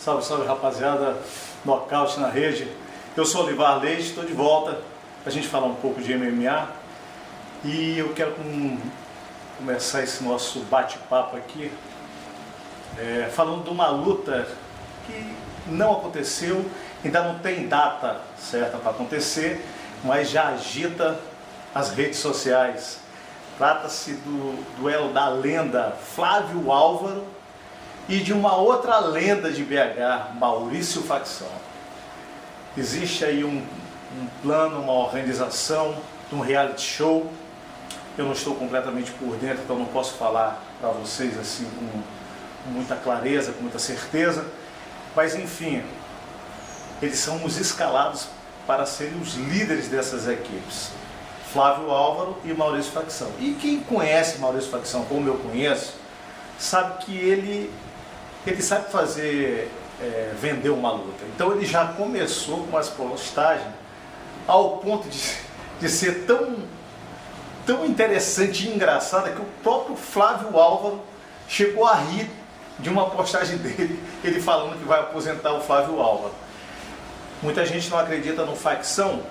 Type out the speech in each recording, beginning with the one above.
Salve, salve rapaziada, Nocaute na rede. Eu sou Olivar Leite, estou de volta para a gente falar um pouco de MMA. E eu quero começar esse nosso bate-papo aqui falando de uma luta que não aconteceu, ainda não tem data certa para acontecer, mas já agita as redes sociais. Trata-se do duelo da lenda Flávio Álvaro e de uma outra lenda de BH, Maurício Facção. Existe aí um plano, uma organização de um reality show. Eu não estou completamente por dentro, então não posso falar para vocês assim com muita clareza, com muita certeza. Mas enfim, eles são os escalados para serem os líderes dessas equipes. Flávio Álvaro e Maurício Facção. E quem conhece Maurício Facção, como eu conheço, sabe que ele sabe vender uma luta. Então ele já começou com as postagens ao ponto de ser tão interessante e engraçada que o próprio Flávio Álvaro chegou a rir de uma postagem dele, ele falando que vai aposentar o Flávio Álvaro. Muita gente não acredita no Facção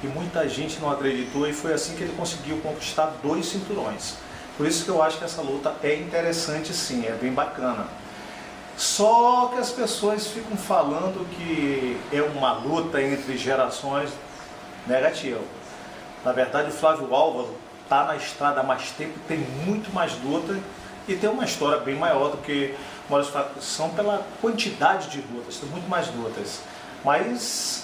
e muita gente não acreditou, e foi assim que ele conseguiu conquistar 2 cinturões. Por isso que eu acho que essa luta é interessante sim, é bem bacana. Só que as pessoas ficam falando que é uma luta entre gerações negativa. Na verdade, o Flávio Álvaro está na estrada há mais tempo, tem muito mais luta e tem uma história bem maior do que o Maurício Facção pela quantidade de lutas, tem muito mais lutas. Mas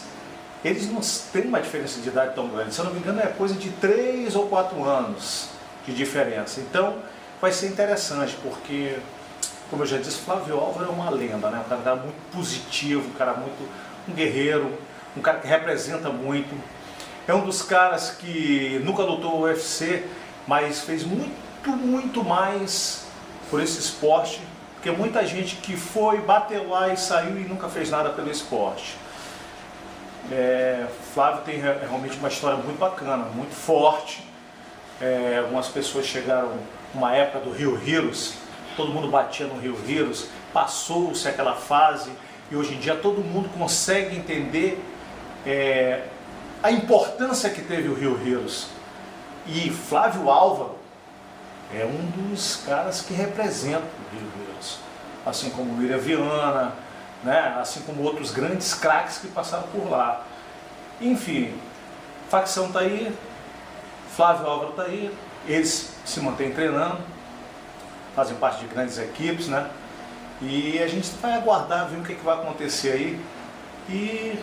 eles não têm uma diferença de idade tão grande. Se eu não me engano, é coisa de 3 ou 4 anos de diferença. Então vai ser interessante, porque, como eu já disse, Flávio Álvaro é uma lenda, né? Um cara muito positivo, um guerreiro, um cara que representa muito. É um dos caras que nunca lutou no UFC, mas fez muito mais por esse esporte, porque muita gente que foi, bateu lá e saiu e nunca fez nada pelo esporte. Flávio tem realmente uma história muito bacana, muito forte. Algumas pessoas chegaram numa época do Rio Heroes, todo mundo batia no Rio Heroes, passou-se aquela fase e hoje em dia todo mundo consegue entender a importância que teve o Rio Heroes. E Flávio Álvaro é um dos caras que representa o Rio Heroes, assim como William Viana, né? Assim como outros grandes craques que passaram por lá. Enfim, Facção está aí, Flávio Álvaro está aí, eles se mantêm treinando, fazem parte de grandes equipes, né? E a gente vai aguardar, ver o que vai acontecer aí. E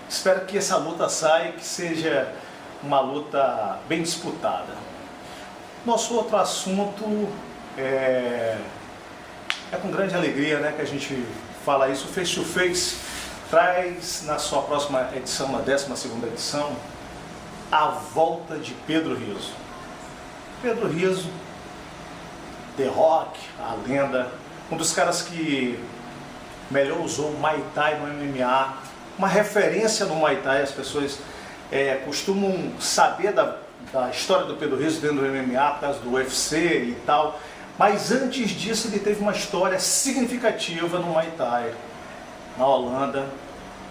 espero que essa luta saia, que seja uma luta bem disputada. Nosso outro assunto é com grande alegria, né, que a gente fala isso. O Face to Face traz na sua próxima edição, na 12ª edição, a volta de Pedro Rizzo. Pedro Rizzo, The Rock, a lenda, um dos caras que melhor usou o Muay Thai no MMA, uma referência no Muay Thai. As pessoas costumam saber da história do Pedro Rizzo dentro do MMA por causa do UFC e tal, mas antes disso ele teve uma história significativa no Muay Thai, na Holanda,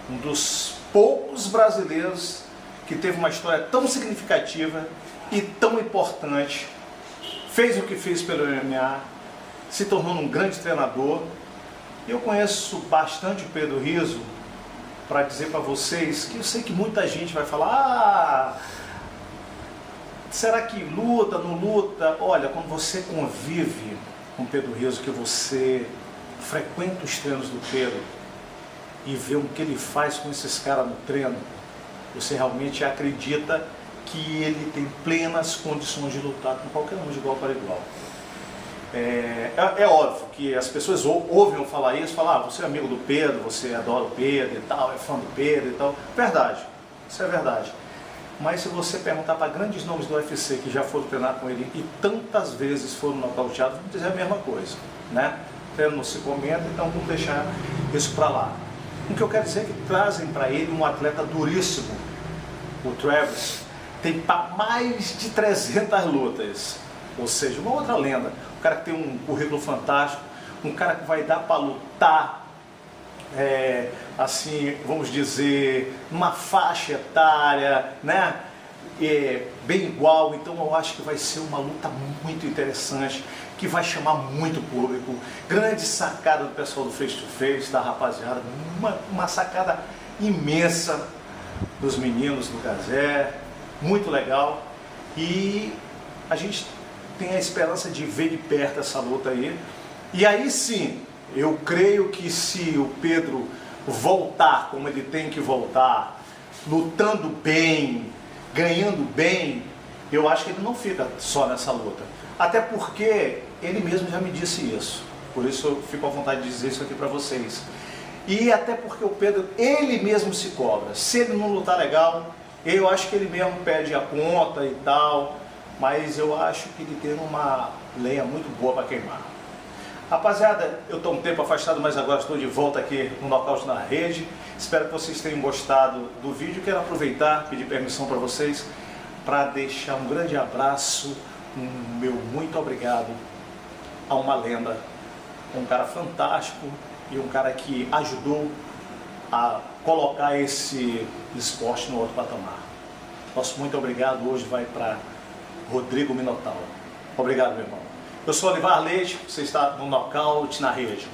um dos poucos brasileiros que teve uma história tão significativa e tão importante, fez o que fez pelo MMA, se tornou um grande treinador. Eu conheço bastante o Pedro Rizzo para dizer para vocês que eu sei que muita gente vai falar: será que luta, não luta? Olha, quando você convive com o Pedro Rizzo, que você frequenta os treinos do Pedro e vê o que ele faz com esses caras no treino, você realmente acredita que ele tem plenas condições de lutar com qualquer um de igual para igual. É óbvio que as pessoas ouvem eu falar isso, falar: você é amigo do Pedro, você adora o Pedro e tal, é fã do Pedro e tal. Verdade, isso é verdade. Mas se você perguntar para grandes nomes do UFC que já foram treinar com ele e tantas vezes foram nocauteados, vão dizer a mesma coisa, né? Treino não se comenta, então vamos deixar isso para lá. O que eu quero dizer é que trazem para ele um atleta duríssimo, o Travis, tem mais de 300 lutas, ou seja, uma outra lenda. Um cara que tem um currículo fantástico, um cara que vai dar para lutar assim, vamos dizer, numa faixa etária, né? Bem igual. Então eu acho que vai ser uma luta muito interessante, que vai chamar muito público. Grande sacada do pessoal do Face to Face, da rapaziada, uma sacada imensa dos meninos do Cazé, muito legal. E a gente tem a esperança de ver de perto essa luta aí. E aí sim, eu creio que se o Pedro voltar como ele tem que voltar, lutando bem, ganhando bem, eu acho que ele não fica só nessa luta. Até porque ele mesmo já me disse isso. Por isso eu fico à vontade de dizer isso aqui para vocês. E até porque o Pedro, ele mesmo se cobra. Se ele não lutar legal, eu acho que ele mesmo pede a conta e tal. Mas eu acho que ele tem uma lenha muito boa para queimar. Rapaziada, eu estou um tempo afastado, mas agora estou de volta aqui no Nocaute na Rede. Espero que vocês tenham gostado do vídeo. Quero aproveitar, pedir permissão para vocês, para deixar um grande abraço, meu muito obrigado a uma lenda, um cara fantástico e um cara que ajudou a colocar esse esporte no outro patamar. Nosso muito obrigado hoje vai para Rodrigo Minotauro. Obrigado, meu irmão. Eu sou Olivar Leite, você está no Nocaute na Rede.